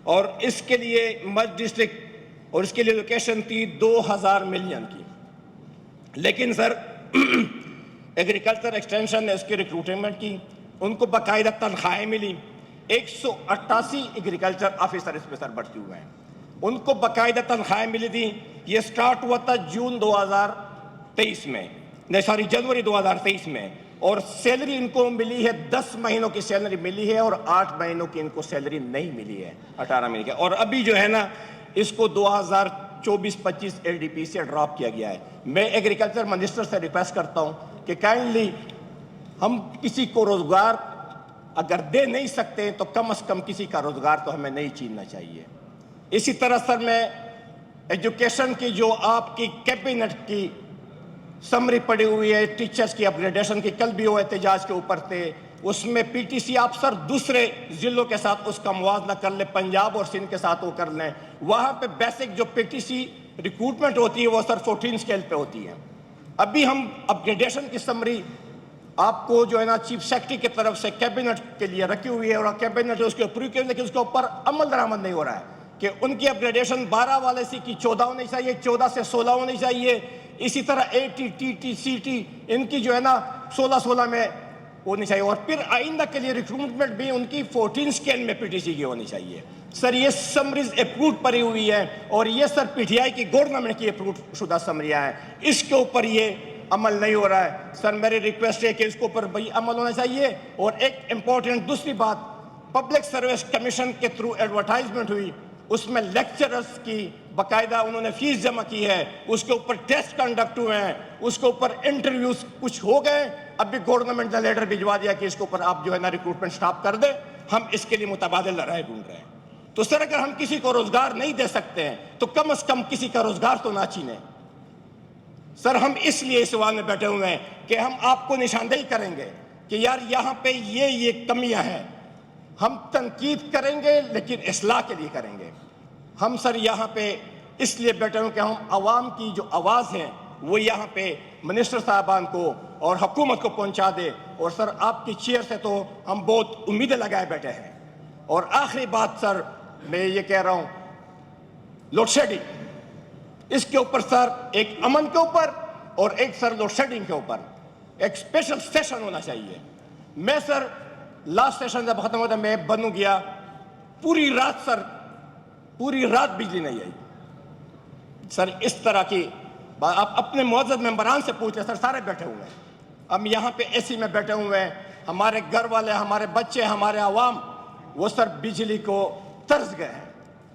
اور اس کے لیے مرج ڈسٹرکٹ اور اس کے لیے لوکیشن تھی 2000 ملین کی، لیکن سر ایگریکلچر ایکسٹینشن نے اس کی ریکروٹمنٹ کی، ان کو باقاعدہ تنخواہیں ملی، 188 ایگریکلچر آفیسر اس میں سر بھرتی ہوئے ہیں، ان کو باقاعدہ تنخواہیں ملی تھی۔ یہ سٹارٹ ہوا تھا جنوری 2023 میں، اور سیلری ان کو ملی ہے 10 مہینوں کی سیلری ملی ہے، اور 8 مہینوں کی ان کو سیلری نہیں ملی ہے 18 مہینے کی، اور ابھی جو ہے نا اس کو 2024-25 LDP سے ڈراپ کیا گیا ہے۔ میں ایگریکلچر منسٹر سے ریکویسٹ کرتا ہوں کہ کائنڈلی ہم کسی کو روزگار اگر دے نہیں سکتے تو کم از کم کسی کا روزگار تو ہمیں نہیں چھیننا چاہیے۔ اسی طرح سر میں ایجوکیشن کی جو آپ کی کیبنٹ کی سمری پڑی ہوئی ہے ٹیچرز کی اپگریڈیشن کی، کل بھی وہ احتجاج کے اوپر تھے، اس میں PTC آپ سر دوسرے ضلعوں کے ساتھ اس کا موازنہ کر لیں، پنجاب اور سندھ کے ساتھ وہ کر لیں، وہاں پہ بیسک جو PTC ریکروٹمنٹ ہوتی ہے وہ سر 14 سکیل پہ ہوتی ہے۔ ابھی ہم اپگریڈیشن کی سمری آپ کو جو ہے نا چیف سیکرٹری کی طرف سے کیبنٹ کے لیے رکھی ہوئی ہے، اور کیبنٹ اس کے اپروو کیا، لیکن اس کے اوپر عمل درآمد نہیں ہو رہا ہے کہ ان کی اپگریڈیشن 12 والے سی کی 14 ہونی چاہیے، 14 سے 16 ہونی چاہیے، اسی طرح AT TT CT ان کی جو ہے نا 16 میں ہونی چاہیے، اور پھر آئندہ کے لیے ریکروٹمنٹ بھی ان کی 14 سکیل میں PTC کی ہونی چاہیے۔ سر یہ سمریز اپروڈ پڑی ہوئی ہے، اور یہ سر PTI کی گورنمنٹ کی اپروڈ شدہ سمریاں ہیں، اس کے اوپر یہ عمل نہیں ہو رہا ہے۔ سر میری ریکویسٹ ہے کہ اس کے اوپر بھائی عمل ہونا چاہیے۔ اور ایک امپورٹنٹ دوسری بات، پبلک سروس کمیشن کے تھرو ایڈورٹائزمنٹ ہوئی، اس میں لیکچررز کی باقاعدہ انہوں نے فیس جمع کی ہے، اس کے اوپر ٹیسٹ کنڈکٹ ہوئے ہیں، اس کے اوپر انٹرویوز کچھ ہو گئے، اب بھی گورنمنٹ نے لیٹر بھجوا دیا کہ اس کے اوپر آپ جو ہے نا ریکروٹمنٹ سٹاپ کر دیں، ہم اس کے لیے متبادل لڑائی ڈھونڈ رہے ہیں۔ تو سر اگر ہم کسی کو روزگار نہیں دے سکتے ہیں تو کم از کم کسی کا روزگار تو نہ چھینیں۔ سر ہم اس لیے اس سوال میں بیٹھے ہوئے ہیں کہ ہم آپ کو نشاندہی کریں گے کہ یار یہاں پہ یہ کمیاں ہیں، ہم تنقید کریں گے لیکن اصلاح کے لیے کریں گے۔ ہم سر یہاں پہ اس لیے بیٹھے ہوں کہ ہم عوام کی جو آواز ہیں وہ یہاں پہ منسٹر صاحبان کو اور حکومت کو پہنچا دے، اور سر آپ کی چیئر سے تو ہم بہت امیدیں لگائے بیٹھے ہیں۔ اور آخری بات سر میں یہ کہہ رہا ہوں، لوڈ شیڈنگ، اس کے اوپر سر ایک امن کے اوپر اور ایک سر لوڈ شیڈنگ کے اوپر ایک اسپیشل سیشن ہونا چاہیے۔ میں سر لاسٹ سیشن جب ختم ہوتا میں بنوں گیا، پوری رات بجلی نہیں آئی۔ سر اس طرح کی آپ اپنے معزز ممبران سے پوچھ لیں، سر سارے بیٹھے ہوئے ہیں، ہم یہاں پہ AC میں بیٹھے ہوئے ہیں، ہمارے گھر والے، ہمارے بچے، ہمارے عوام وہ سر بجلی کو ترس گئے ہیں۔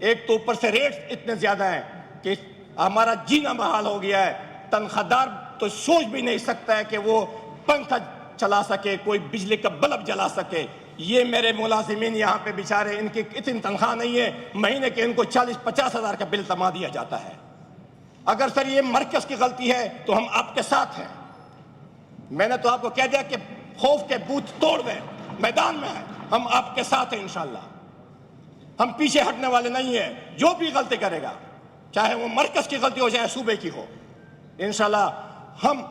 ایک تو اوپر سے ریٹس اتنے زیادہ ہیں کہ ہمارا جینا محال ہو گیا ہے، تنخواہ دار تو سوچ بھی نہیں سکتا ہے کہ وہ پنکھا چلا سکے، کوئی بجلی کا بلب جلا سکے۔ یہ میرے ملازمین یہاں پہ بیچارے، ان کی اتنی تنخواہ نہیں ہے، مہینے کے ان کو 40-50 ہزار کا بل تما دیا جاتا ہے۔ اگر سر یہ مرکز کی غلطی ہے تو ہم آپ کے ساتھ ہیں۔ میں نے تو آپ کو کہہ دیا کہ خوف کے بوت توڑ دیں، میدان میں ہیں، ہم آپ کے ساتھ ہیں انشاءاللہ۔ ہم پیچھے ہٹنے والے نہیں ہیں، جو بھی غلطی کرے گا، چاہے وہ مرکز کی غلطی ہو چاہے صوبے کی ہو، انشاءاللہ ہم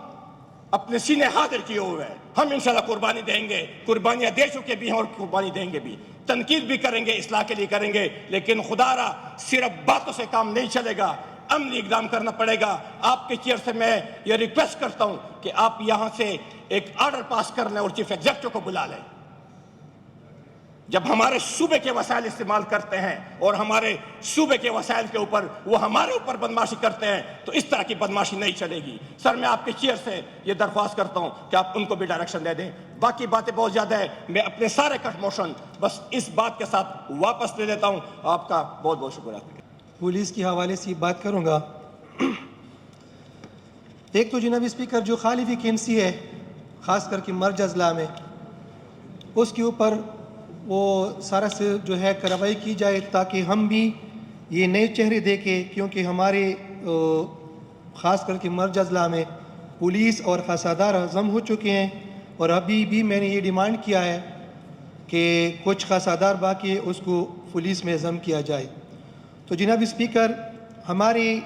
اپنے سینے حاضر کیے ہوئے ہیں، ہم انشاءاللہ قربانی دیں گے، قربانیاں دے چکے بھی ہیں اور قربانی دیں گے بھی، تنقید بھی کریں گے، اصلاح کے لیے کریں گے، لیکن خدا را صرف باتوں سے کام نہیں چلے گا، عملی اقدام کرنا پڑے گا۔ آپ کے چیئر سے میں یہ ریکویسٹ کرتا ہوں کہ آپ یہاں سے ایک آرڈر پاس کر لیں اور چیف ایگزیکٹو کو بلا لیں۔ جب ہمارے صوبے کے وسائل استعمال کرتے ہیں اور ہمارے صوبے کے وسائل کے اوپر وہ ہمارے اوپر بدمعاشی کرتے ہیں تو اس طرح کی بدمعاشی نہیں چلے گی۔ سر میں آپ کے چیئر سے یہ درخواست کرتا ہوں کہ آپ ان کو بھی ڈائریکشن دے دیں۔ باقی باتیں بہت زیادہ ہیں، میں اپنے سارے کٹ موشن بس اس بات کے ساتھ واپس لے لیتا ہوں۔ آپ کا بہت بہت شکریہ۔ پولیس کے حوالے سے بات کروں گا۔ ایک تو جناب اسپیکر جو خالی ویکینسی ہے خاص کر کے مرج اضلاع میں، اس کے اوپر وہ سارا سے جو ہے کارروائی کی جائے تاکہ ہم بھی یہ نئے چہرے دیکھیں، کیونکہ ہمارے خاص کر کے مرج اضلاع میں پولیس اور خاصادار ضم ہو چکے ہیں، اور ابھی بھی میں نے یہ ڈیمانڈ کیا ہے کہ کچھ خاصادار باقی اس کو پولیس میں ضم کیا جائے۔ تو جناب اسپیکر، ہمارے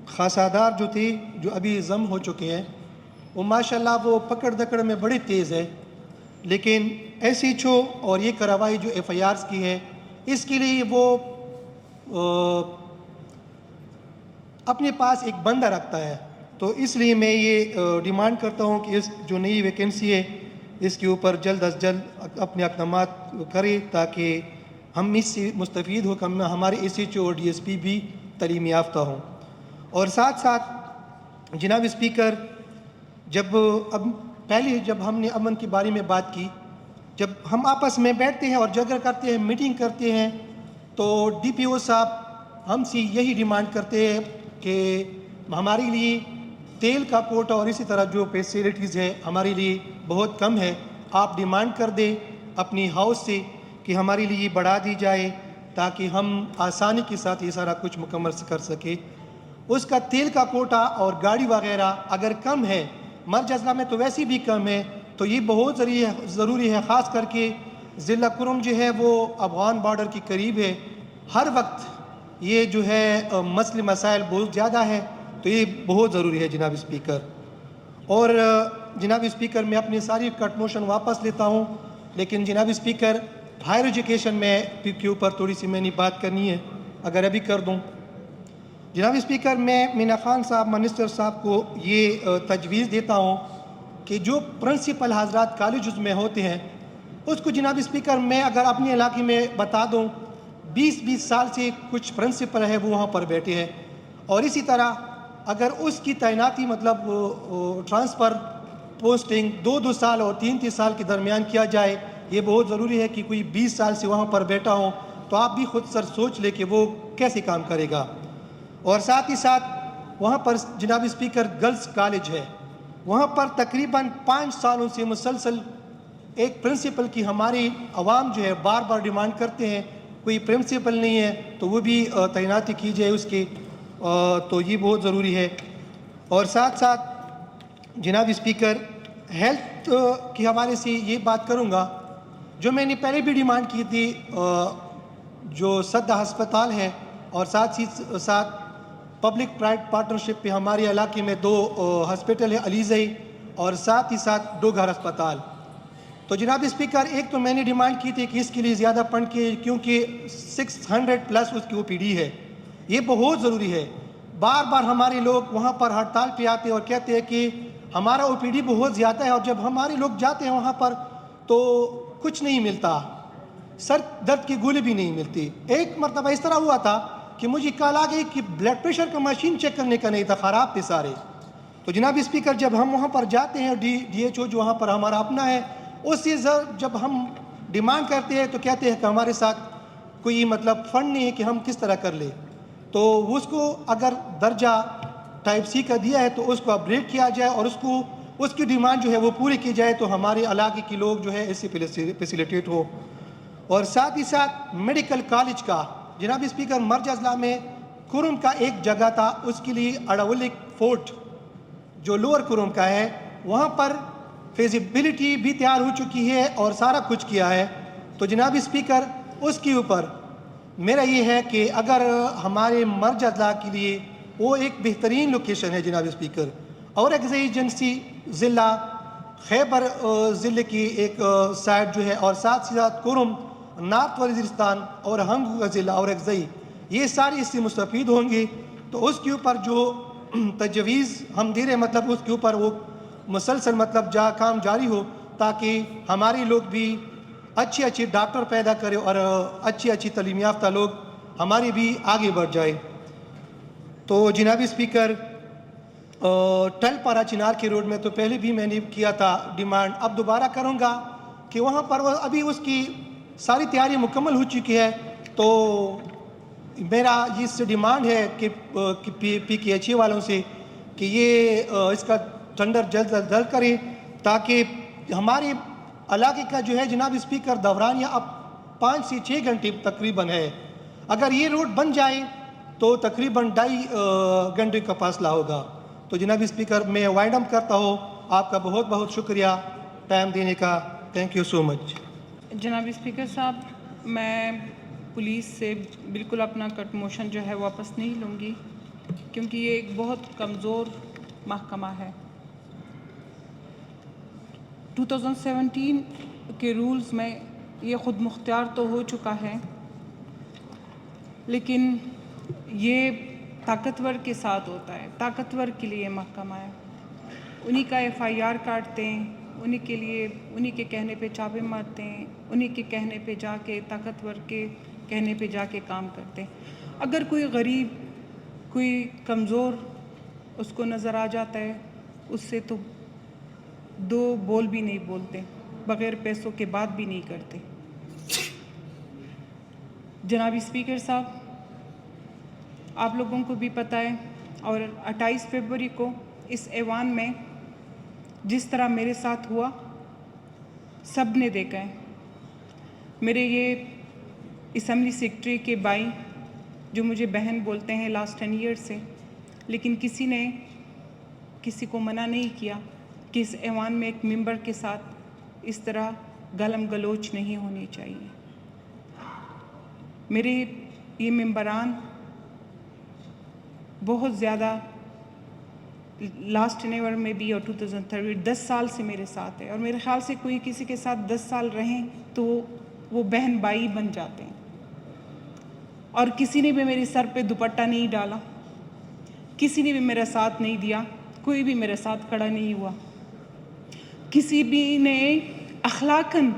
خاصادار جو تھے جو ابھی ضم ہو چکے ہیں وہ ماشاءاللہ وہ پکڑ دکڑ میں بڑے تیز ہے، لیکن ایس ایچ او اور یہ کارروائی جو ایف آئی آرز کی ہے اس کے لیے وہ اپنے پاس ایک بندہ رکھتا ہے. تو اس لیے میں یہ ڈیمانڈ کرتا ہوں کہ اس جو نئی ویکنسی ہے اس کے اوپر جلد از جلد اپنے اقدامات کرے تاکہ ہم اس سے مستفید ہو, ہمارے ایس ایچ او اور ڈی ایس پی بھی تعلیم یافتہ ہوں. اور ساتھ ساتھ جناب اسپیکر, جب ہم نے امن کے بارے میں بات کی, جب ہم آپس میں بیٹھتے ہیں اور جگر کرتے ہیں, میٹنگ کرتے ہیں, تو ڈی پی او صاحب ہم سے یہی ڈیمانڈ کرتے ہیں کہ ہمارے لیے تیل کا کوٹا اور اسی طرح جو فیسیلیٹیز ہے ہمارے لیے بہت کم ہے, آپ ڈیمانڈ کر دیں اپنی ہاؤس سے کہ ہمارے لیے بڑھا دی جائے تاکہ ہم آسانی کے ساتھ یہ سارا کچھ مکمل کر سکیں. اس کا تیل کا کوٹا اور گاڑی وغیرہ اگر کم ہے, مرج اضلاع میں تو ویسے بھی کم ہے, تو یہ بہت ضروری ہے, خاص کر کے ضلع کرم جو ہے وہ افغان بارڈر کے قریب ہے. ہر وقت یہ جو ہے مسئلے مسائل بہت زیادہ ہے, تو یہ بہت ضروری ہے جناب اسپیکر. اور جناب اسپیکر میں اپنی ساری کٹ موشن واپس لیتا ہوں, لیکن جناب اسپیکر ہائر ایجوکیشن میں کے اوپر تھوڑی سی میں نے بات کرنی ہے, اگر ابھی کر دوں. جناب اسپیکر میں مینا خان صاحب منسٹر صاحب کو یہ تجویز دیتا ہوں کہ جو پرنسپل حضرات کالجز میں ہوتے ہیں اس کو جناب اسپیکر میں اگر اپنے علاقے میں بتا دوں 20 سال سے کچھ پرنسپل ہے وہ وہاں پر بیٹھے ہیں, اور اسی طرح اگر اس کی تعیناتی مطلب ٹرانسفر پوسٹنگ 2 سال اور 3 سال کے درمیان کیا جائے, یہ بہت ضروری ہے کہ کوئی 20 سال سے وہاں پر بیٹھا ہو تو آپ بھی خود سر سوچ لے کہ وہ کیسے کام کرے گا. اور ساتھ ہی ساتھ وہاں پر جناب اسپیکر گرلز کالج ہے, وہاں پر تقریباً 5 سالوں سے مسلسل ایک پرنسپل کی ہماری عوام جو ہے بار بار ڈیمانڈ کرتے ہیں, کوئی پرنسپل نہیں ہے تو وہ بھی تعیناتی کی جائے اس کی, تو یہ بہت ضروری ہے. اور ساتھ ساتھ جناب اسپیکر ہیلتھ کے حوالے سے یہ بات کروں گا جو میں نے پہلے بھی ڈیمانڈ کی تھی, جو صدر ہسپتال ہے اور ساتھ ہی ساتھ پبلک پرائیویٹ پارٹنرشپ پہ ہمارے علاقے میں 2 ہسپتال ہے, علیزئی اور ساتھ ہی ساتھ ڈوگھر ہسپتال. تو جناب اسپیکر ایک تو میں نے ڈیمانڈ کی تھی کہ اس کے لیے زیادہ فنڈ کی, کیونکہ 600+ اس کی او پی ڈی ہے, یہ بہت ضروری ہے. بار بار ہمارے لوگ وہاں پر ہڑتال پہ آتے ہیں اور کہتے ہیں کہ ہمارا او پی ڈی بہت زیادہ ہے, اور جب ہمارے لوگ جاتے ہیں وہاں پر تو کچھ نہیں ملتا, سر درد کی گولی بھی نہیں ملتی. ایک مرتبہ اس طرح ہوا تھا کہ مجھے کال آ گئی کہ بلڈ پریشر کا مشین چیک کرنے کا نہیں تھا, خراب تھے سارے. تو جناب اسپیکر جب ہم وہاں پر جاتے ہیں ڈی ایچ او جو وہاں پر ہمارا اپنا ہے, اس سے جب ہم ڈیمانڈ کرتے ہیں تو کہتے ہیں کہ ہمارے ساتھ کوئی مطلب فنڈ نہیں ہے کہ ہم کس طرح کر لیں. تو اس کو اگر درجہ ٹائپ سی کا دیا ہے تو اس کو اپگریڈ کیا جائے اور اس کی ڈیمانڈ جو ہے وہ پوری کی جائے, تو ہمارے علاقے کے لوگ جو ہے اس سے فیسیلیٹیٹ ہو. اور ساتھ ہی ساتھ میڈیکل کالج کا جناب اسپیکر مرج اضلاع میں کرم کا ایک جگہ تھا, اس کے لیے اڑولک فورٹ جو لوور کرم کا ہے وہاں پر فیزیبلٹی بھی تیار ہو چکی ہے اور سارا کچھ کیا ہے. تو جناب اسپیکر اس کے اوپر میرا یہ ہے کہ اگر ہمارے مرج اضلاع کے لیے وہ ایک بہترین لوکیشن ہے جناب اسپیکر, اور ایک ایجنسی ضلع خیبر ضلع کی ایک سائٹ جو ہے, اور ساتھ ہی ساتھ کرم نارتھ وزیرستان اور ہنگ کا ضلع اور ایگزئی, یہ ساری اس سے مستفید ہوں گے. تو اس کے اوپر جو تجویز ہم دے رہے مطلب اس کے اوپر وہ مسلسل مطلب کام جاری ہو تاکہ ہمارے لوگ بھی اچھے ڈاکٹر پیدا کرے اور اچھی تعلیم یافتہ لوگ ہمارے بھی آگے بڑھ جائے. تو جناب اسپیکر ٹل پارا چنار کے روڈ میں تو پہلے بھی میں نے کیا تھا ڈیمانڈ, اب دوبارہ کروں گا کہ وہاں پر ابھی اس کی ساری تیاری مکمل ہو چکی ہے. تو میرا یہ ڈیمانڈ ہے کہ پی کے ایچ اے والوں سے کہ یہ اس کا ٹینڈر جلد کریں تاکہ ہمارے علاقے کا جو ہے جناب اسپیکر دورانیہ اب 5 سے 6 گھنٹے تقریباً ہے. اگر یہ روڈ بن جائے تو تقریباً 2.5 گھنٹے کا فاصلہ ہوگا. تو جناب اسپیکر میں وائنڈ اپ کرتا ہوں, آپ کا بہت بہت شکریہ ٹائم دینے کا. تھینک یو سو مچ. جناب اسپیکر صاحب, میں پولیس سے بالکل اپنا کٹ موشن جو ہے واپس نہیں لوں گی کیونکہ یہ ایک بہت کمزور محکمہ ہے. 2017 کے رولز میں یہ خود مختار تو ہو چکا ہے لیکن یہ طاقتور کے ساتھ ہوتا ہے، طاقتور کے لیے محکمہ ہے، انہی کا FIR کاٹتے ہیں، انہی کے لیے انہی کے کہنے پہ چھاپے مارتے ہیں، انہی کے کہنے پہ جا کے طاقتور کے کہنے پہ جا کے کام کرتے ہیں۔ اگر کوئی غریب، کوئی کمزور اس کو نظر آ جاتا ہے، اس سے تو دو بول بھی نہیں بولتے، بغیر پیسوں کے بات بھی نہیں کرتے۔ جناب اسپیکر صاحب، آپ لوگوں کو بھی پتہ ہے، اور 28 فروری کو اس ایوان میں جس طرح میرے ساتھ ہوا سب نے دیکھا ہے۔ میرے یہ اسمبلی سیکرٹری کے بھائی جو مجھے بہن بولتے ہیں لاسٹ 10 ایئر سے، لیکن کسی نے کسی کو منع نہیں کیا کہ اس ایوان میں ایک ممبر کے ساتھ اس طرح گالم گلوچ نہیں ہونی چاہیے۔ میرے یہ ممبران بہت زیادہ لاسٹ ایوان میں بھی اور 2003 10 سال سے میرے ساتھ ہے، اور میرے خیال سے کوئی کسی کے ساتھ 10 سال رہیں تو وہ بہن بھائی بن جاتے ہیں۔ اور کسی نے بھی میرے سر پہ دوپٹہ نہیں ڈالا، کسی نے بھی میرا ساتھ نہیں دیا، کوئی بھی میرے ساتھ کھڑا نہیں ہوا، کسی بھی نے اخلاقاً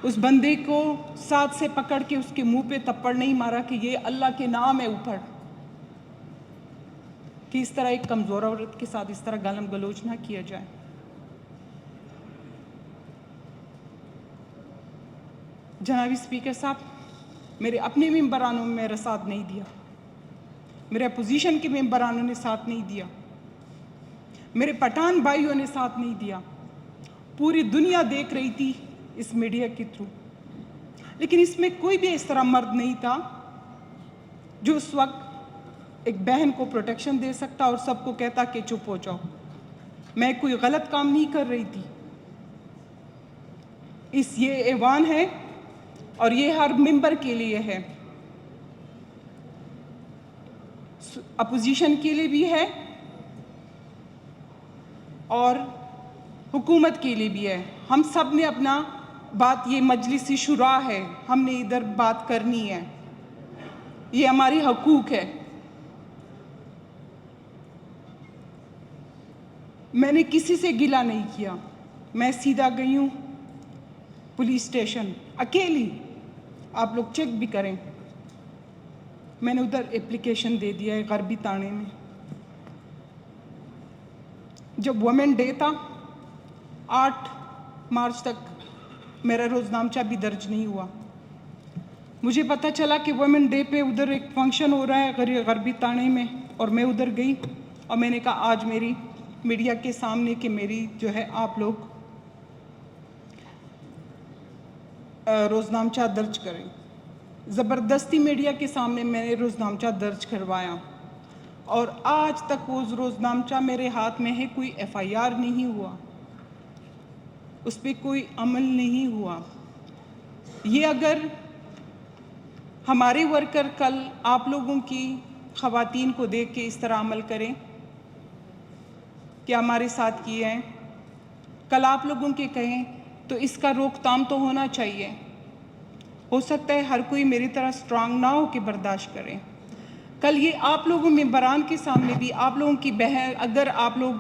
اس بندے کو ساتھ سے پکڑ کے اس کے منہ پہ تھپڑ نہیں مارا کہ یہ اللہ کے نام ہے اوپر، کہ اس طرح ایک کمزور عورت کے ساتھ اس طرح گالم گلوچ نہ کیا جائے۔ جناب اسپیکر صاحب، میرے اپنے ممبرانوں میں میرا ساتھ نہیں دیا، میرے اپوزیشن کے ممبرانوں نے ساتھ نہیں دیا، میرے پٹھان بھائیوں نے ساتھ نہیں دیا، پوری دنیا دیکھ رہی تھی اس میڈیا کے تھرو، لیکن اس میں کوئی بھی اس طرح مرد نہیں تھا جو اس وقت ایک بہن کو پروٹیکشن دے سکتا اور سب کو کہتا کہ چپ ہو جاؤ۔ میں کوئی غلط کام نہیں کر رہی تھی۔ یہ ایوان ہے اور یہ ہر ممبر کے لیے ہے، اپوزیشن کے لیے بھی ہے اور حکومت کے لیے بھی ہے۔ ہم سب نے اپنا بات، یہ مجلس شورا ہے، ہم نے ادھر بات کرنی ہے، یہ ہماری حقوق ہے۔ میں نے کسی سے گلہ نہیں کیا، میں سیدھا گئی ہوں پولیس اسٹیشن اکیلی، آپ لوگ چیک بھی کریں، میں نے ادھر اپلیکیشن دے دیا ہے غربی تانے میں۔ جب وومن ڈے تھا 8 مارچ تک میرا روزنامچہ بھی درج نہیں ہوا، مجھے پتہ چلا کہ وومن ڈے پہ ادھر ایک فنکشن ہو رہا ہے غربی تانے میں، اور میں ادھر گئی اور میں نے کہا آج میری میڈیا کے سامنے کہ میری جو ہے آپ لوگ روزنامچہ درج کریں۔ زبردستی میڈیا کے سامنے میں نے روزنامچہ درج کروایا، اور آج تک وہ روزنامچہ میرے ہاتھ میں ہے، کوئی FIR نہیں ہوا، اس پہ کوئی عمل نہیں ہوا۔ یہ اگر ہمارے ورکر کل آپ لوگوں کی خواتین کو دیکھ کے اس طرح عمل کریں کہ ہمارے ساتھ کیے ہیں، کل آپ لوگوں کے کہیں تو اس کا روک تھام تو ہونا چاہیے۔ ہو سکتا ہے ہر کوئی میری طرح اسٹرانگ نہ ہو کہ برداشت کریں۔ کل یہ آپ لوگوں ممبران کے سامنے بھی آپ لوگوں کی بہن، اگر آپ لوگ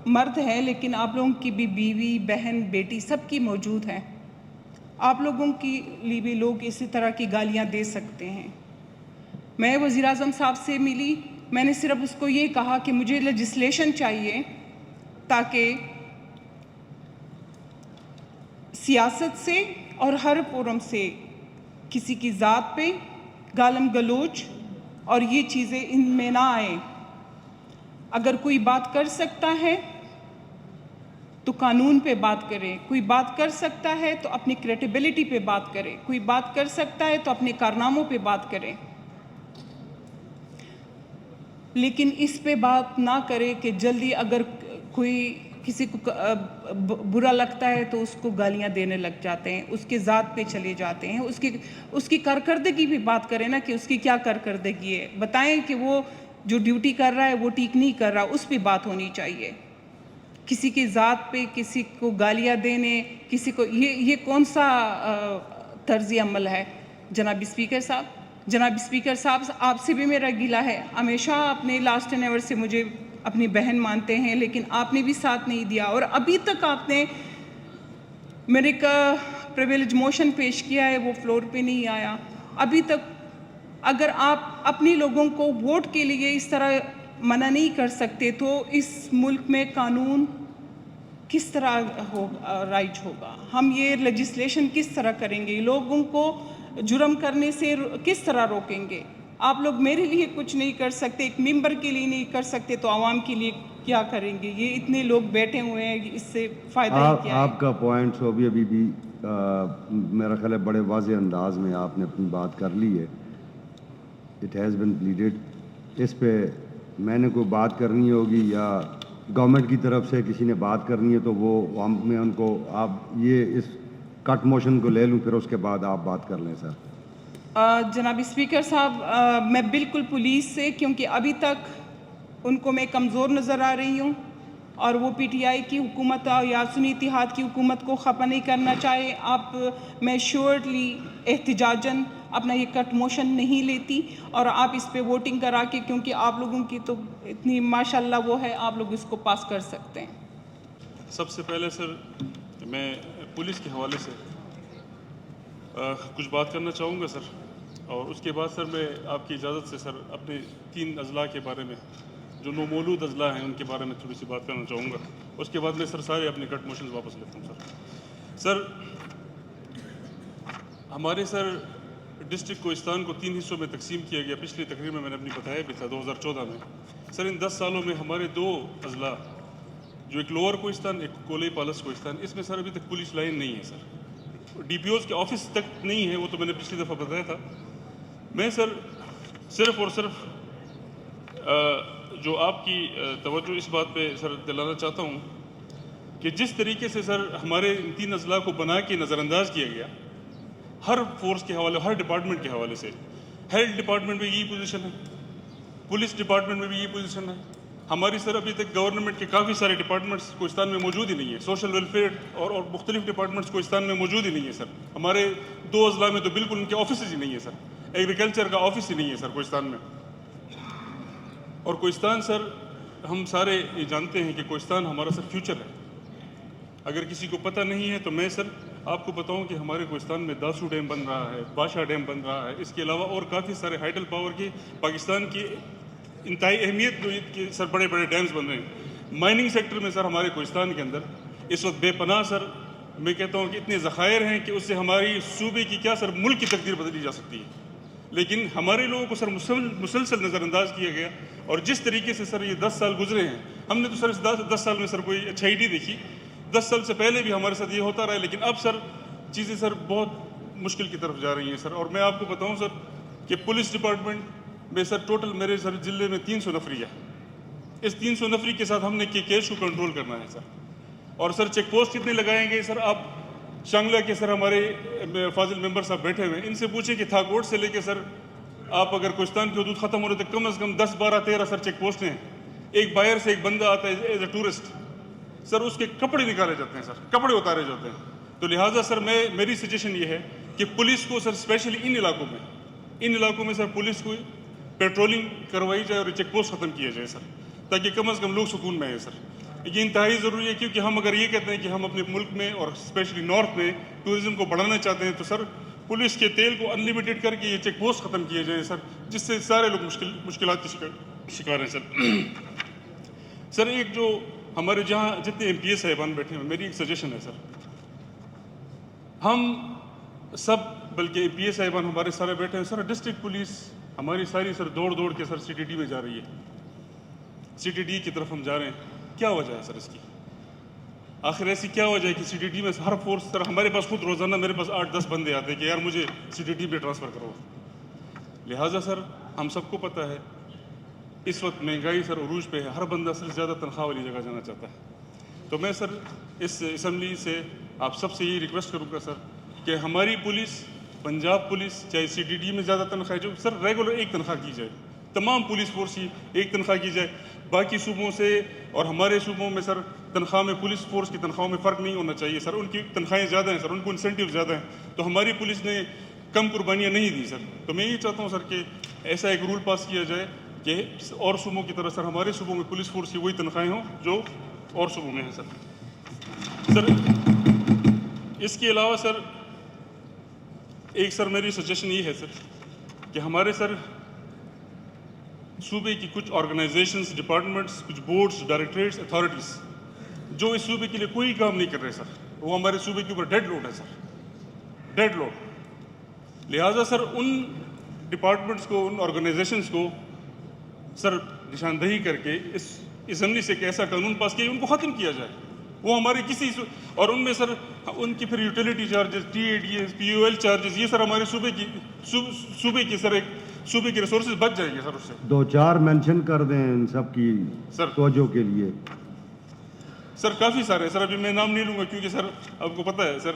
مرد ہیں لیکن آپ لوگوں کی بھی بیوی، بہن، بیٹی سب کی موجود ہیں، آپ لوگوں کی لیے بھی لوگ اسی طرح کی گالیاں دے سکتے ہیں۔ میں وزیر اعظم صاحب سے ملی، میں نے صرف اس کو یہ کہا کہ مجھے لیجسلیشن چاہیے تاکہ سیاست سے اور ہر فورم سے کسی کی ذات پہ گالم گلوچ اور یہ چیزیں ان میں نہ آئیں۔ اگر کوئی بات کر سکتا ہے تو قانون پہ بات کرے، کوئی بات کر سکتا ہے تو اپنی کریڈیبلٹی پہ بات کرے، کوئی بات کر سکتا ہے تو اپنے کارناموں پہ بات کرے، لیکن اس پہ بات نہ کرے کہ جلدی اگر کوئی کسی کو برا لگتا ہے تو اس کو گالیاں دینے لگ جاتے ہیں، اس کے ذات پہ چلے جاتے ہیں، اس کی کارکردگی بھی بات کریں نا کہ اس کی کیا کارکردگی ہے، بتائیں کہ وہ جو ڈیوٹی کر رہا ہے وہ ٹھیک نہیں کر رہا، اس پہ بات ہونی چاہیے۔ کسی کی ذات پہ کسی کو گالیاں دینے، کسی کو یہ کون سا طرز عمل ہے؟ جناب اسپیکر صاحب، جناب اسپیکر صاحب آپ سے بھی میرا گلہ ہے, ہمیشہ اپنے لاسٹ اینڈ ایور سے مجھے اپنی بہن مانتے ہیں, لیکن آپ نے بھی ساتھ نہیں دیا, اور ابھی تک آپ نے میرے ایک پریویلیج موشن پیش کیا ہے, وہ فلور پہ نہیں آیا ابھی تک. اگر آپ اپنے لوگوں کو ووٹ کے لیے اس طرح منع نہیں کر سکتے تو اس ملک میں قانون کس طرح رائج ہوگا؟ ہم یہ لیجسلیشن کس طرح کریں گے؟ لوگوں کو جرم کرنے سے کس طرح روکیں گے؟ آپ لوگ میرے لیے کچھ نہیں کر سکتے, ایک ممبر کے لیے نہیں کر سکتے, تو عوام کے لیے کیا کریں گے؟ یہ اتنے لوگ بیٹھے ہوئے ہیں, اس سے فائدہ ہی کیا ہے؟ آپ کا پوائنٹ ابھی بھی میرا خیال ہے بڑے واضح انداز میں آپ نے اپنی بات کر لی ہے. It has been پلیڈڈ. اس پہ میں نے کوئی بات کرنی ہوگی یا گورنمنٹ کی طرف سے کسی نے بات کرنی ہے تو وہ میں ان کو آپ یہ اس کٹ موشن کو لے لوں, پھر اس کے بعد آپ بات کر لیں سر. جناب اسپیکر صاحب, میں بالکل پولیس سے, کیونکہ ابھی تک ان کو میں کمزور نظر آ رہی ہوں, اور وہ پی ٹی آئی کی حکومت یا سنی اتحاد کی حکومت کو خفا نہیں کرنا چاہے. میں شیورلی احتجاجاً اپنا یہ کٹ موشن نہیں لیتی, اور آپ اس پہ ووٹنگ کرا کے, کیونکہ آپ لوگوں کی تو اتنی ماشاء اللہ وہ ہے, آپ لوگ اس کو پاس کر سکتے ہیں. سب سے پہلے سر میں پولیس کے حوالے سے کچھ بات کرنا چاہوں گا سر, اور اس کے بعد سر میں آپ کی اجازت سے سر اپنے 3 اضلاع کے بارے میں, جو نومولود اضلاع ہیں ان کے بارے میں تھوڑی سی بات کرنا چاہوں گا. اس کے بعد میں سر سارے اپنے کٹ موشنز واپس لیتا ہوں. سر ہمارے سر ڈسٹرکٹ کوہستان کو 3 حصوں میں تقسیم کیا گیا. پچھلی تقریر میں نے اپنی بتایا بھی تھا 2014 میں. سر ان 10 سالوں میں ہمارے 2 اضلاع, جو ایک لوور کوہستان, ایک کولی پالس کوہستان, اس میں سر ابھی تک پولیس لائن نہیں ہے سر. ڈی پی اوز کے آفس تک نہیں ہے, وہ تو میں نے پچھلی دفعہ بتایا تھا. میں سر صرف اور صرف جو آپ کی توجہ اس بات پہ سر دلانا چاہتا ہوں کہ جس طریقے سے سر ہمارے ان 3 اضلاع کو بنا کے نظر انداز کیا گیا, ہر فورس کے حوالے, ہر ڈپارٹمنٹ کے حوالے سے, ہیلتھ ڈپارٹمنٹ میں یہی پوزیشن ہے, پولیس ڈپارٹمنٹ میں بھی یہی پوزیشن ہے. ہماری سر ابھی تک گورنمنٹ کے کافی سارے ڈپارٹمنٹس کوہستان میں موجود ہی نہیں ہے. سوشل ویلفیئر اور مختلف ڈپارٹمنٹس کوہستان میں موجود ہی نہیں ہے سر. ہمارے 2 اضلاع میں تو بالکل ان کے آفیسز ہی نہیں ہے سر. ایگریکلچر کا آفس ہی نہیں ہے سر کوہستان میں. اور کوہستان سر ہم سارے یہ جانتے ہیں کہ کوہستان ہمارا سر فیوچر ہے. اگر کسی کو پتہ نہیں ہے تو میں سر آپ کو بتاؤں کہ ہمارے کوہستان میں داسو ڈیم بن رہا ہے, بادشاہ ڈیم بن رہا ہے. اس کے علاوہ اور کافی سارے ہائیڈل پاور کے پاکستان کی انتہائی اہمیت کے سر بڑے بڑے ڈیمز بن رہے ہیں. مائننگ سیکٹر میں سر ہمارے کوہستان کے اندر اس وقت بے پناہ سر میں کہتا ہوں کہ اتنے ذخائر ہیں کہ اس سے ہماری صوبے کی کیا سر ملک کی تقدیر بدلی جا سکتی ہے. لیکن ہمارے لوگوں کو سر مسلسل نظر انداز کیا گیا. اور جس طریقے سے سر یہ 10 سال گزرے ہیں, ہم نے تو سر اس 10 سال میں سر کوئی اچھائی نہیں دیکھی. 10 سال سے پہلے بھی ہمارے ساتھ یہ ہوتا رہا, لیکن اب سر چیزیں سر بہت مشکل کی طرف جا رہی ہیں سر. اور میں آپ کو بتاؤں سر کہ پولیس ڈپارٹمنٹ میں سر ٹوٹل میرے سر ضلع میں 300 نفری ہے. اس 300 نفری کے ساتھ ہم نے کیس کو کنٹرول کرنا ہے سر. اور سر چیک پوسٹ کتنے لگائیں گے سر؟ آپ شانگلہ کے سر ہمارے فاضل ممبر صاحب بیٹھے ہوئے ہیں, ان سے پوچھیں کہ تھاکوٹ سے لے کے سر آپ اگر کوہستان کی حدود ختم ہو رہے تو کم از کم 10 12 13 سر چیک پوسٹ ہیں. ایک باہر سے ایک بندہ آتا ہے ایز اے ٹورسٹ سر, اس کے کپڑے نکالے جاتے ہیں سر, کپڑے اتارے جاتے ہیں. تو لہٰذا سر میری سجیشن یہ ہے کہ پولیس کو سر اسپیشلی ان علاقوں میں سر پولیس کو پیٹرولنگ کروائی جائے اور چیک پوسٹ ختم کیا جائے سر, تاکہ کم از کم لوگ سکون میں آئے سر. یہ انتہائی ضروری ہے, کیونکہ ہم اگر یہ کہتے ہیں کہ ہم اپنے ملک میں اور اسپیشلی نارتھ میں ٹورزم کو بڑھانا چاہتے ہیں تو سر پولیس کے تیل کو ان لمیٹڈ کر کے یہ چیک پوسٹ ختم کیے جائیں سر, جس سے سارے لوگ مشکلات کے شکار ہیں سر. سر ایک جو ہمارے جہاں جتنے ایم پی ایس صاحبان بیٹھے ہیں, میری ایک سجیشن ہے سر, ہم سب بلکہ ایم پی ایس صاحبان ہمارے سارے بیٹھے ہیں سر, ڈسٹرکٹ پولیس ہماری ساری سر دوڑ کے سر سی ٹی ڈی میں جا رہی ہے, سی ٹی ڈی کی طرف ہم جا رہے ہیں. کیا وجہ ہے سر اس کی؟ آخر ایسی کیا وجہ ہے کہ سی ٹی ڈی میں ہر فورس سر ہمارے پاس خود روزانہ میرے پاس 8-10 بندے آتے ہیں کہ یار مجھے سی ٹی ڈی میں ٹرانسفر کرو. لہٰذا سر ہم سب کو پتہ ہے اس وقت مہنگائی سر عروج پہ ہے, ہر بندہ سر زیادہ تنخواہ والی جگہ جانا چاہتا ہے. تو میں سر اس اسمبلی سے آپ سب سے یہی ریکویسٹ کروں گا سر کہ ہماری پولیس, پنجاب پولیس چاہے سی ٹی ڈی میں زیادہ تنخواہ جو سر ریگولر ایک تنخواہ کی جائے, تمام پولیس فورس کی ایک تنخواہ کی جائے. باقی صوبوں سے اور ہمارے صوبوں میں سر تنخواہ میں پولیس فورس کی تنخواہوں میں فرق نہیں ہونا چاہیے سر. ان کی تنخواہیں زیادہ ہیں سر, ان کو انسینٹیو زیادہ ہیں. تو ہماری پولیس نے کم قربانیاں نہیں دی سر. تو میں یہ چاہتا ہوں سر کہ ایسا ایک رول پاس کیا جائے کہ اور صوبوں کی طرح سر ہمارے صوبوں میں پولیس فورس کی وہی تنخواہیں ہوں جو اور صوبوں میں ہیں سر. سر اس کے علاوہ سر ایک سر میری سجیشن یہ ہے سر کہ ہمارے سر صوبے کی کچھ آرگنائزیشنز، ڈپارٹمنٹس، کچھ بورڈز، ڈائریکٹریٹس، اتھارٹیز جو اس صوبے کے لیے کوئی کام نہیں کر رہے سر، وہ ہمارے صوبے کے اوپر ڈیڈ لوڈ ہے سر، ڈیڈ لوڈ. لہٰذا سر ان ڈپارٹمنٹس کو، ان آرگنائزیشنز کو سر نشاندہی کر کے اس اسمبلی سے ایک ایسا قانون پاس کیا ان کو ختم کیا جائے. وہ ہمارے کسی اور ان میں سر ان کی پھر utility charges, T A D S, P O L charges, یہ سر ہمارے صوبے کی سر ایک صوبے کے ریسورسز بچ جائیں گے سر اس سے. 2-4 مینشن کر دیں ان سب کی سر توجہ کے لیے. سر کافی سارے سر، ابھی میں نام نہیں لوں گا کیونکہ سر آپ کو پتہ ہے سر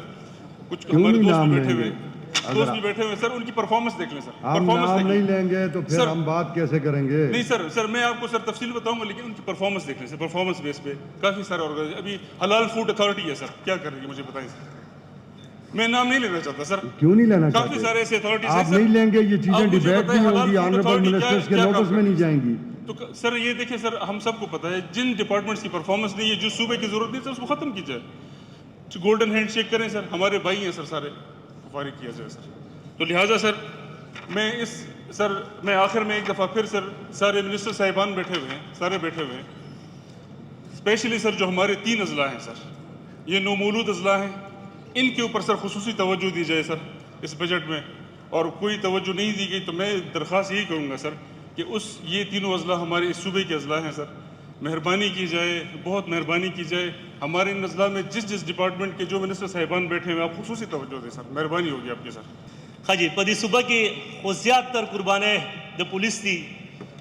کچھ کیوں ہمارے نہیں دوست نام بھی لیں بیٹھے گے؟ ہوئے دوست بھی بیٹھے ہوئے سر، ان کی پرفارمنس دیکھ لیں سر. ہم نام نہیں لیں گے تو پھر سر ہم بات کیسے کریں گے؟ نہیں سر میں آپ کو سر تفصیل بتاؤں گا، لیکن ان کی پرفارمنس دیکھ لیں سر. پرفارمنس بیس پہ کافی سارے آرگنائزیشن، ابھی حلال فوڈ اتھارٹی ہے سر، کیا کر رہی ہے مجھے بتائیں سر. میں نام نہیں لینا چاہتا سر. کیوں نہیں لینا کافی چاہتے؟ سارے ایسے اتھارٹیز ہیں آپ سر. نہیں لیں گے، یہ چیزیں آپ مجھے ڈیبیٹ بتائیں نہیں حلال ہوگی، فوڈ آنریبل اتھارٹی منسٹرز کے کیا نوٹس کام میں نہیں کرتی ہے؟ جائیں گی. تو سر یہ دیکھیں سر، ہم سب کو پتہ ہے جن ڈپارٹمنٹس کی پرفارمنس نہیں ہے، جو صوبے کی ضرورت نہیں سر، اس کو ختم کی جائے. گولڈن ہینڈ شیک کریں سر، ہمارے بھائی ہیں سر سارے، فارغ کیا جائے سر. تو لہٰذا سر میں آخر میں ایک دفعہ پھر سر سارے منسٹر صاحبان بیٹھے ہوئے ہیں، سارے بیٹھے ہوئے ہیں، اسپیشلی سر جو ہمارے 3 اضلاع ہیں سر، یہ نومولود اضلاع ہیں، ان کے اوپر سر خصوصی توجہ دی جائے سر اس بجٹ میں. اور کوئی توجہ نہیں دی گئی تو میں درخواست یہی کروں گا سر کہ یہ تینوں اضلاع ہمارے اس صوبے کے اضلاع ہیں سر، مہربانی کی جائے، بہت مہربانی کی جائے، ہمارے ان اضلاع میں جس ڈپارٹمنٹ کے جو منسٹر صاحبان بیٹھے ہوئے آپ خصوصی توجہ دیں سر، مہربانی ہوگی آپ کی سر. ہاں جی پدی صبح کی خو زیادہ تر قربانیں دا پولیس دی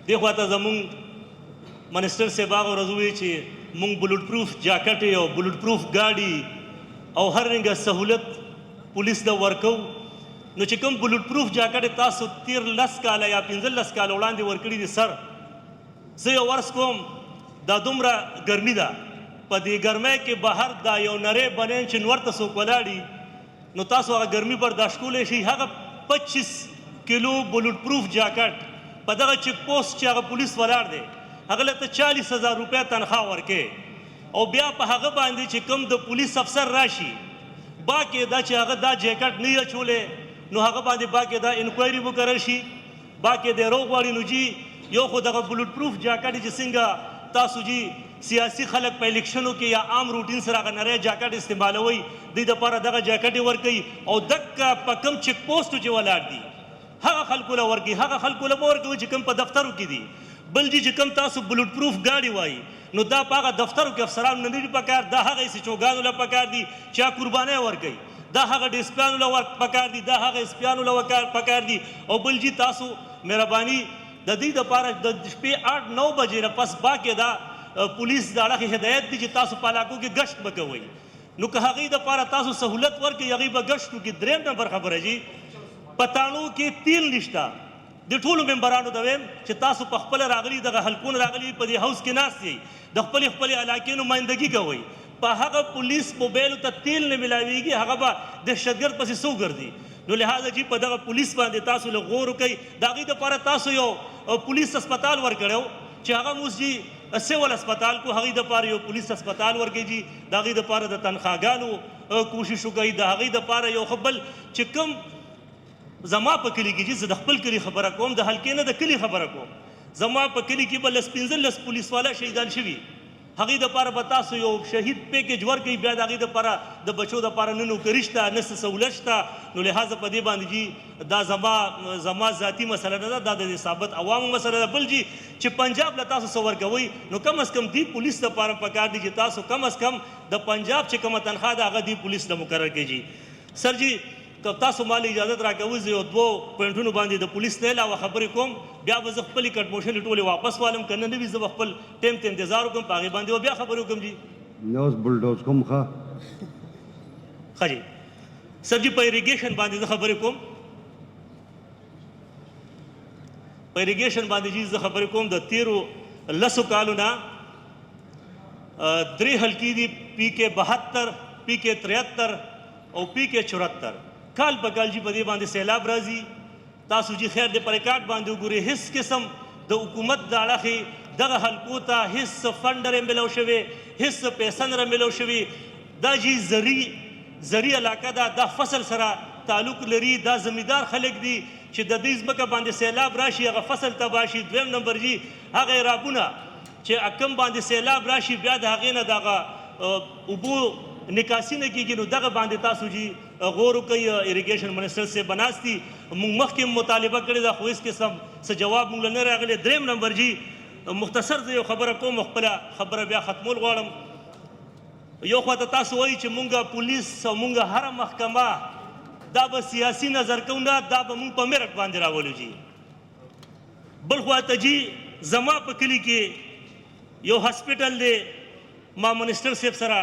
دیکھو آتا زمون منسٹر سے باغ اور رضوی چی مونگ بلوٹ پروف جاکٹی اور بلوٹ پروف گاڑی او ہر رنگ سہولت پولیس دا ورکو نو چکم بلوٹ پروف جاکٹ تاسو 13 کالا یا 15 کالا وړاندې ورکړي دي سر. زه یو ورس کوم دا دومره ګرمي ده، په دې ګرمۍ کې بهر دا یو نری بنین چې نور ته څوک ولاړي نو تاسو هغه ګرمي برداشت کولی شئ. هغه 25 کیلو بلوٹ پروف جاکټ په دغه چیک پوسټ چې هغه پولیس ولاړ دی هغه له ته 40,000 روپۍ تنخواه ورکې او بیا په هغه باندې چې کوم د پولیس افسر راشي باقاعده چې هغه دا جاکټ نه یې اچولی نو هغه باندې باقاعده انکوایري وکړل شي، باقاعده روغ غواړي. نو جی یو خو دغه بلوٹ پروف جاکټ چې څنګه تاسو جی سیاسی خلک په الیکشنو کې یا عام روټین سره هغه نری جاکټ استعمالوي، دوی دپاره دغه جاکټ یې ورکوي او دکه په کوم چیک پوسټو چې ولاړ دي هغه خلکو له ورکوي، هغه خلکو له به ورکوي چې کوم په دفترو کې دي. بل جی چې کوم تاسو بلوٹ پروف گاڑی وایي نو دا په هغه دفترو کې افسرانو نه دي پکار، دا هغه ایسې چوګانو له پکار دي چې هغه قربانۍ ورکوي، دا هغه ډسپیانو له پکار دي، دا هغه اسپیانو له پکار دي. او بل جی تاسو مهرباني د دې دپاره د شپې 8-9 بجې نه پس باقاعده پولیس د اړخې هدایت دي چې تاسو په علاقو کې گشت به کوئ. نو که هغوی دپاره تاسو سهولت ورکړئ هغوی به گشت وکړي. درېیم نمبر خبره جي په تاڼو کې تیل نشته. د ټولو ممبرانو ته وایم چې تاسو په خپله راغلي دغه حلقون راغلي په دې هاوس کې ناست یئ، د خپلې علاقې نمایندګي کوئ. په هغه پولیس موبایلو ته تیل نه ملاویږي هغه به دهشتګرد پسې څو ګرځي. نو لہٰذا جی په دغه پولیس باندې تاسو له غور وکئ. د هغوی دپاره تاسو یو پولیس اسپتال ورکړی و چې هغه موږ جي سیول اسپتال کو، هغوی دپاره یو پولیس اسپتال ورکړئ جي. د هغوی دپاره د تنخواګانو کوشش وکئ. د هغوی دپاره یو ښه بل چې کوم زما په کلي کې جي زه د خپل کلي خبره کوم، د حلقې نه د کلي خبره کوم. زما په کلي کې به 15 پولیس والا شهیدان شوي، هغوی دپاره به تاسو یو شهید پیکیج ورکوئ. بیا د هغوی دپاره د بچو دپاره نه نوکري شته نه څه سهولت شته. نو لہٰذا په دې باندې جي دا زما ذاتي مسله نه ده، دا د ثابت عوامو مسله ده. بل جي چې پنجاب له تاسو څه ورکوئ نو کم از کم دې پولیس دپاره پکار دي چې تاسو کم از کم د پنجاب چې کومه تنخواه ده هغه دې پولیس له مقرر کړئ جي. سر جي که تاسو مالی اجازت راکوئ زه یو 2 پوینټونو باندې د پولیس نه علاوه خبرې کوم، بیا به زه خپلې کټ موشنې ټولې واپس والم، که نه وي زه به خپل ټایم ته انتظار وکړم، په هغې باندې به بیا خبرې وکړم جي. نو اوس بلډوز کوم ښه ښه جي سر جي په اریګیشن باندې زه خبرې کوم. په اریګیشن باندې جي زه خبرې کوم. د تیرو 10 کالو نه 3 حلقې دي، PK 72 PK 73 او PK 74. کال په کال جی په دې باندې سیلاب راځي. تاسو جی خیر د پریکارډ باندې وګورئ هیڅ قسم د حکومت د اړخې دغه حلقو ته هیڅ فنډ نه ملو شوی، هیڅ پیسه نه ملو شوي. دا جی زرعي علاقه ده، دا فصل سره تعلق لري، دا زمیندار خلک دي چې د دې ځمکه باندې سیلاب راشي هغه فصل تباه شي. دویم نمبر جی هغه رابونه چې اکم باندې سیلاب راشي بیا د هغې نه دغه اوبو نکاسی نه کېږي، نو دغه باندې تاسو جی غور وکئ. اریګیشن منسټر صاحب بناستي موږ مخکې مطالبه کړې ده خو هېڅ قسم څه جواب موږ له نه راغلی. دریم نمبر جی مختصر زه یو خبره کوم، خپله خبره بیا ختمول غواړم. یو خواته تاسو وایي چې مونږ پولیس او مونږ هره محکمه دا به سیاسي نظر کوو، نه دا به مونږ په میرټ باندې راولو جي. بل خواته جي زما په کلي کې یو هاسپټل دی، ما منسټر صاحب سره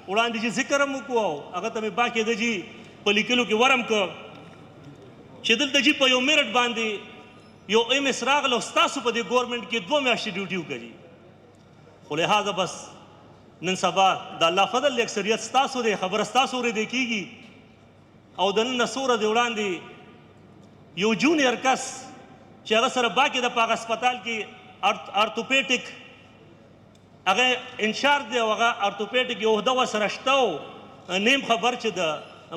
وړاندې جي ذکر هم وکړو او هغه ته مې باقاعده جي په لیکلو کې ورم کړ چې دلته جي په یو میرټ باندې یو ایم ایس راغله او ستاسو په دې ګورنمنټ کې 2 میاشتې ډیوټي وکړي. خو لہذا بس نن سبا د الله فضل د اکثریت ستاسو دی، خبره ستاسو اورېدی کېږي. او د نن نه څو ورځې وړاندې یو جونیئر کس چې هغه سره باقاعده په هغه هسپتال کې ارتوپیټک هغه انچارج دی او هغه ارتوپیټک یو عهده ورسره شته او نیم خبر چې د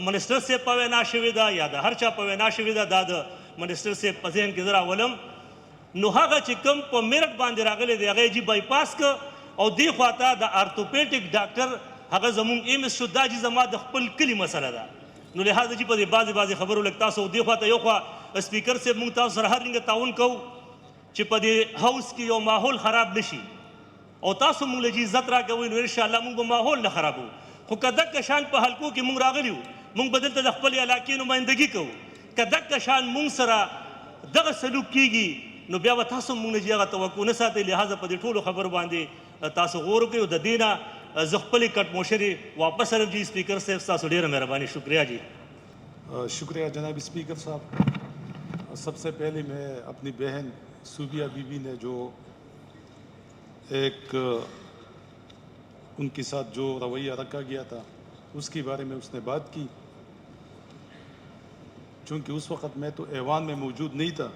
منسټر صاحب په وینا شوې ده یا د هر چا په وینا شوې ده، دا د منسټر صاحب په ذهن کې زه راولم. نو هغه چې کوم په میرټ باندې راغلی دی هغه یې جي بایپاس که او دی خواته د ارتوپیټک ډاکټر هغه زمونږ ایمس شو. دا جي زما د خپل کلي مسله ده. نو لہذا جی په دې بعضې خبرو لږ تاسو دې خواته یو خوا سپیکر صاحب موږ تاسو سره هر رنګه تعاون کوو چې په دې هاوس کې یو ماحول خراب نشي او تاسو موږ له جي عزت راکوئ، نو انشاءالله موږ به ماحول نه خرابو. خو که دغه شان په حلقو کې موږ راغلي وو، موږ به دلته د خپلې علاقې نمایندګي کوو. که دغه شان موږ سره دغه سلوک کیږي نو بیا به تاسو موږ نه جي هغه توقع نه ساتئ. لہذا په دې ټولو خبرو باندې تاسو غور وکړئ. د دې نه زه خپلې کټ موشرې واپس رم جي. سپیکر صاحب ستاسو ډېره مهرباني، شکریہ جی. شکریہ جناب اسپیکر صاحب. سب سے پہلے میں اپنی بہن صوبیہ بی بی نے جو ایک ان کے ساتھ جو رویہ رکھا گیا تھا اس کے بارے میں اس نے بات کی. چونکہ اس وقت میں تو ایوان میں موجود نہیں تھا،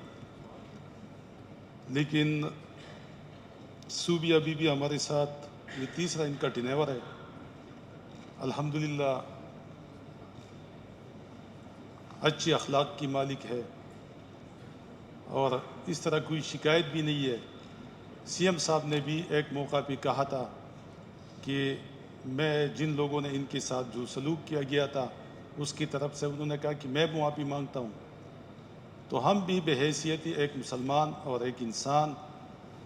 لیکن صوبیہ بی بی ہمارے ساتھ یہ تیسرا ان کا ٹینیور ہے. الحمدللہ اچھی اخلاق کی مالک ہے اور اس طرح کوئی شکایت بھی نہیں ہے. سی ایم صاحب نے بھی ایک موقع پہ کہا تھا کہ میں جن لوگوں نے ان کے ساتھ جو سلوک کیا گیا تھا اس کی طرف سے انہوں نے کہا کہ میں معافی مانگتا ہوں. تو ہم بھی بحیثیت ایک مسلمان اور ایک انسان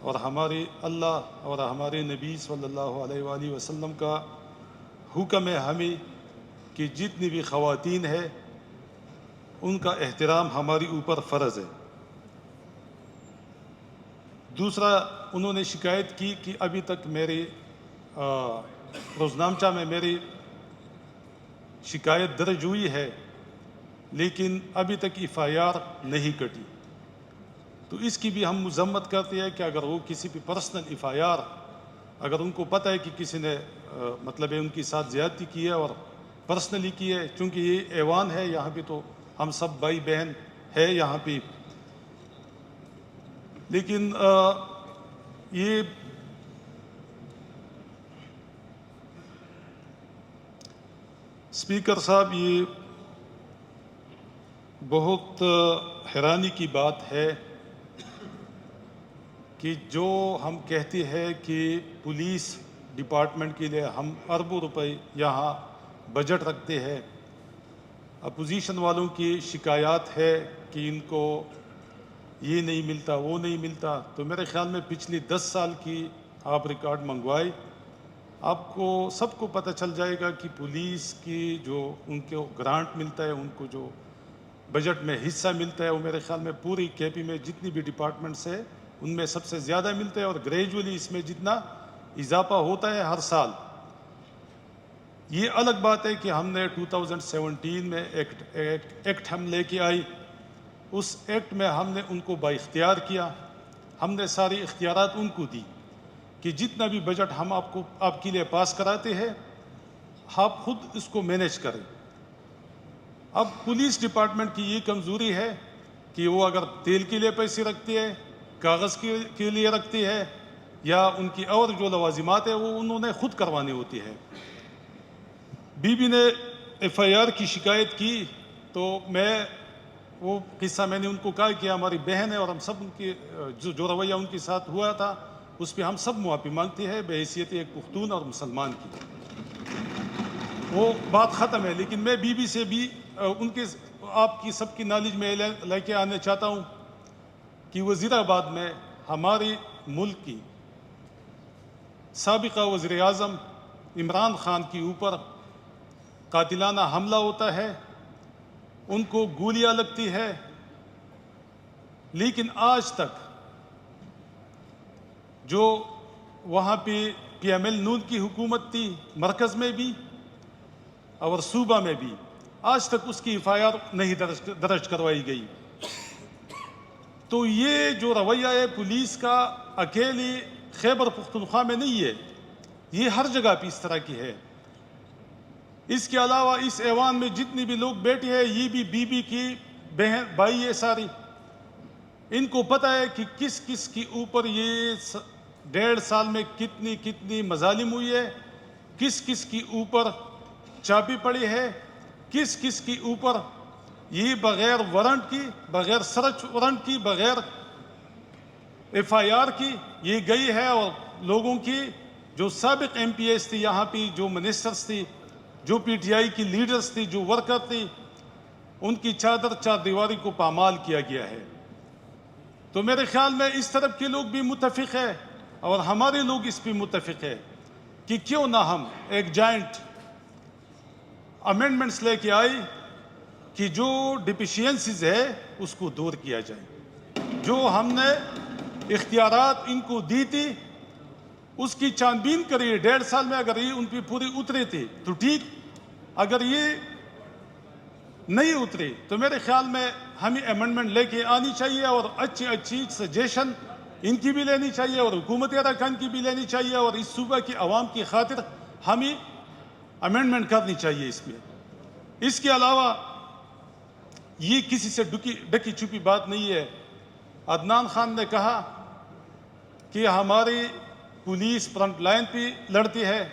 اور ہمارے اللہ اور ہمارے نبی صلی اللہ علیہ وآلہ وسلم کا حکم ہے ہمیں کہ جتنی بھی خواتین ہیں ان کا احترام ہماری اوپر فرض ہے. دوسرا انہوں نے شکایت کی کہ ابھی تک میرے روزنامچہ میں میری شکایت درج ہوئی ہے لیکن ابھی تک ایف آئی آر نہیں کٹی. تو اس کی بھی ہم مذمت کرتے ہیں کہ اگر وہ کسی بھی پرسنل ایف آئی آر اگر ان کو پتہ ہے کہ کسی نے مطلب ان کے ساتھ زیادتی کی ہے اور پرسنلی کی ہے، چونکہ یہ ایوان ہے یہاں پہ تو ہم سب بھائی بہن ہے یہاں پہ. لیکن یہ اسپیکر صاحب یہ بہت حیرانی کی بات ہے کہ جو ہم کہتے ہیں کہ پولیس ڈپارٹمنٹ کے لیے ہم اربوں روپے یہاں بجٹ رکھتے ہیں، اپوزیشن والوں کی شکایات ہے کہ ان کو یہ نہیں ملتا وہ نہیں ملتا. تو میرے خیال میں پچھلی 10 سال کی آپ ریکارڈ منگوائے، آپ کو سب کو پتہ چل جائے گا کہ پولیس کی جو ان کو گرانٹ ملتا ہے، ان کو جو بجٹ میں حصہ ملتا ہے، وہ میرے خیال میں پوری کے پی میں جتنی بھی ڈپارٹمنٹس ہے ان میں سب سے زیادہ ملتا ہے اور گریجولی اس میں جتنا اضافہ ہوتا ہے ہر سال. یہ الگ بات ہے کہ ہم نے 2017 میں ایکٹ ہم لے کے آئی. اس ایکٹ میں ہم نے ان کو با اختیار کیا، ہم نے ساری اختیارات ان کو دی کہ جتنا بھی بجٹ ہم آپ کے لیے پاس کراتے ہیں آپ خود اس کو مینیج کریں. اب پولیس ڈپارٹمنٹ کی یہ کمزوری ہے کہ وہ اگر تیل کے لیے پیسے رکھتی ہے، کاغذ کے لیے رکھتی ہے، یا ان کی اور جو لوازمات ہے وہ انہوں نے خود کروانی ہوتی ہے. بی بی نے ایف آئی آر کی شکایت کی تو وہ قصہ میں نے ان کو کہا کہ ہماری بہن ہے اور ہم سب ان کی جو رویہ ان کے ساتھ ہوا تھا اس پہ ہم سب معافی مانگتے ہیں بحیثیت ایک پختون اور مسلمان کی. وہ بات ختم ہے. لیکن میں بی بی سے بھی ان کے آپ کی سب کی نالج میں لے کے آنا چاہتا ہوں کہ وزیر آباد میں ہمارے ملک کی سابقہ وزیر اعظم عمران خان کے اوپر قاتلانہ حملہ ہوتا ہے، ان کو گولیاں لگتی ہے، لیکن آج تک جو وہاں پہ پی ایم ایل نون کی حکومت تھی مرکز میں بھی اور صوبہ میں بھی، آج تک اس کی ایف آئی آر نہیں درج کروائی گئی. تو یہ جو رویہ ہے پولیس کا اکیلی خیبر پختونخوا میں نہیں ہے، یہ ہر جگہ پہ اس طرح کی ہے. اس کے علاوہ اس ایوان میں جتنی بھی لوگ بیٹھے ہیں یہ بھی بی بی کی بہن بھائی ہے ساری. ان کو پتہ ہے کہ کس کس کے اوپر یہ 1.5 سال میں کتنی مظالم ہوئی ہے، کس کس کے اوپر چابی پڑی ہے، کس کس کے اوپر یہ بغیر وارنٹ کی، بغیر سرچ وارنٹ کی، بغیر ایف آئی آر کی یہ گئی ہے. اور لوگوں کی جو سابق ایم پی ایس تھی، یہاں پہ جو منسٹرز تھی، جو پی ٹی آئی کی لیڈرز تھی، جو ورکر تھی، ان کی چار دیواری کو پامال کیا گیا ہے. تو میرے خیال میں اس طرف کے لوگ بھی متفق ہے اور ہمارے لوگ اس پہ متفق ہے کہ کیوں نہ ہم ایک جائنٹ امینڈمنٹس لے کے آئی کہ جو ڈیفیشینسیز ہے اس کو دور کیا جائے. جو ہم نے اختیارات ان کو دی تھی اس کی چھان بین کریے. 1.5 سال میں اگر یہ ان پہ پوری اترے تھے تو ٹھیک، اگر یہ نہیں اترے تو میرے خیال میں ہمیں امینڈمنٹ لے کے آنی چاہیے اور اچھی سجیشن ان کی بھی لینی چاہیے اور حکومت اراکین کی بھی لینی چاہیے اور اس صوبہ کی عوام کی خاطر ہمیں امینڈمنٹ کرنی چاہیے اس میں. اس کے علاوہ یہ کسی سے ڈکی چھپی بات نہیں ہے. عدنان خان نے کہا کہ ہماری پولیس فرنٹ لائن پہ لڑتی ہے،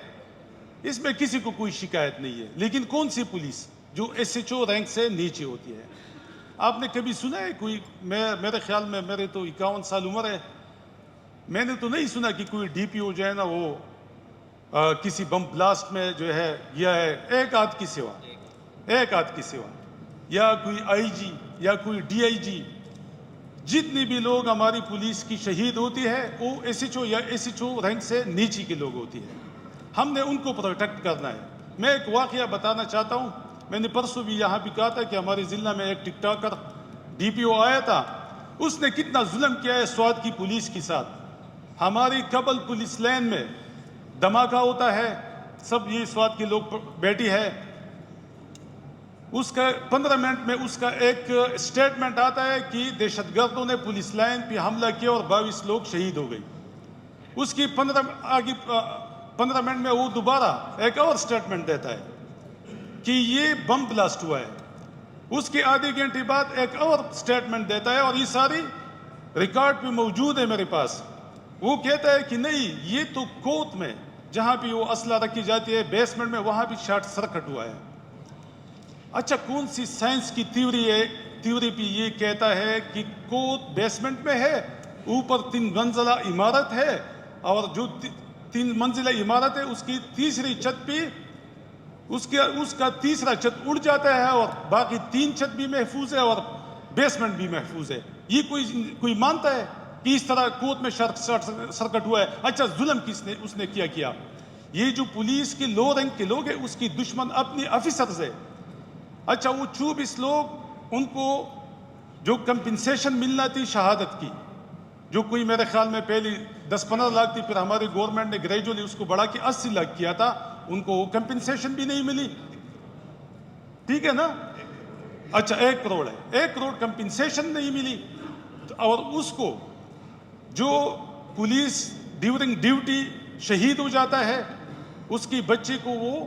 اس میں کسی کو کوئی شکایت نہیں ہے. لیکن کون سی پولیس جو ایس ایچ او رینک سے نیچے ہوتی ہے؟ آپ نے کبھی سنا ہے کوئی؟ میرے خیال میں میرے تو 51 سال عمر ہے، میں نے تو نہیں سنا کہ کوئی ڈی پی او جو ہے نا وہ کسی بم بلاسٹ میں جو ہے گیا ہے، ایک آدھ کی سوا، یا کوئی آئی جی یا کوئی ڈی آئی جی. جتنی بھی لوگ ہماری پولیس کی شہید ہوتی ہے وہ ایس ایچ او یا ایس ایچ او رینک سے نیچے کے لوگ ہوتی ہے. ہم نے ان کو پروٹیکٹ کرنا ہے. میں ایک واقعہ بتانا چاہتا ہوں. میں نے پرسوں بھی یہاں بھی کہا تھا کہ ہمارے ضلع میں ایک ٹک ٹاکر ڈی پی او آیا تھا، اس نے کتنا ظلم کیا ہے سوات کی پولیس کے ساتھ. ہماری کبل پولیس لین میں دھماکہ ہوتا ہے، سب یہ سوات کے لوگ بیٹھی ہے، اس کا 15 منٹ میں اس کا ایک سٹیٹمنٹ آتا ہے کہ دہشت گردوں نے پولیس لائن پہ حملہ کیا اور 22 لوگ شہید ہو گئے. اس کی 15 منٹ میں وہ دوبارہ ایک اور سٹیٹمنٹ دیتا ہے کہ یہ بم بلاسٹ ہوا ہے. اس کے آدھے گھنٹے بعد ایک اور سٹیٹمنٹ دیتا ہے اور یہ ساری ریکارڈ پہ موجود ہے میرے پاس. وہ کہتا ہے کہ نہیں، یہ تو کوت میں جہاں پہ وہ اسلحہ رکھی جاتی ہے بیسمنٹ میں، وہاں بھی شارٹ سرکٹ ہوا ہے. اچھا، کون سی سائنس کی تھیوری پہ یہ کہتا ہے کہ کوت بیسمنٹ میں ہے، اوپر 3 منزلہ عمارت ہے اور جو 3 منزلہ عمارت ہے اس کی تیسری چھت پہ اس کا تیسرا چھت اڑ جاتا ہے اور باقی 3 چھت بھی محفوظ ہے اور بیسمنٹ بھی محفوظ ہے. یہ کوئی مانتا ہے کہ اس طرح کوت میں شارٹ سرکٹ ہوا ہے؟ اچھا، ظلم اس نے کیا؟ یہ جو پولیس کے لو رینک کے لوگ ہیں اس کی دشمن اپنی آفیسرز ہے. اچھا، وہ 24 لوگ ان کو جو کمپنسیشن ملنا تھی شہادت کی، جو کوئی میرے خیال میں پہلے 10-15 لاکھ تھی، پھر ہماری گورنمنٹ نے گریجولی اس کو بڑھا کے 80 لاکھ کیا تھا، ان کو وہ کمپنسیشن بھی نہیں ملی. ٹھیک ہے نا؟ اچھا، 1 کروڑ ہے، 1 کروڑ کمپنسیشن نہیں ملی. اور اس کو جو پولیس ڈیورنگ ڈیوٹی شہید ہو جاتا ہے، اس کی بچے کو وہ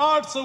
800